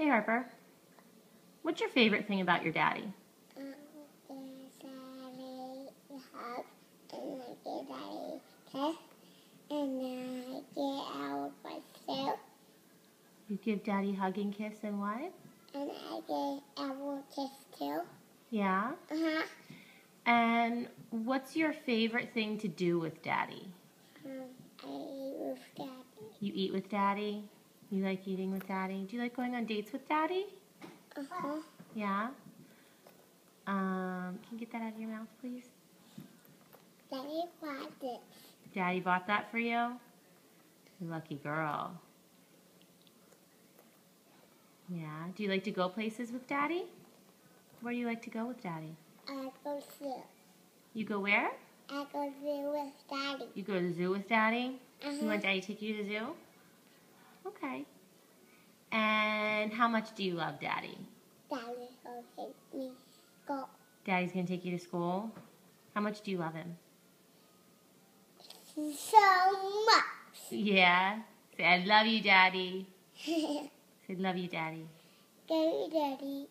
Hey, Harper. What's your favorite thing about your daddy? Hug, and I give daddy kiss, and I get out myself, You give daddy hug and kiss and what? and I get out kiss too. Yeah? And what's your favorite thing to do with daddy? I eat with daddy. You eat with daddy? You like eating with daddy? Do you like going on dates with daddy? Yeah? Can you get that out of your mouth, please? Daddy bought this. Daddy bought that for you? Lucky girl. Yeah. Do you like to go places with daddy? Where do you like to go with daddy? I go zoo. You go where? I go zoo with daddy. You go to the zoo with daddy? You want daddy to take you to the zoo? Okay. And how much do you love daddy? Daddy will take me go. Daddy's going to take you to school? How much do you love him? So much. Yeah? Say, I love you, daddy. Say, love you, daddy. Go, daddy.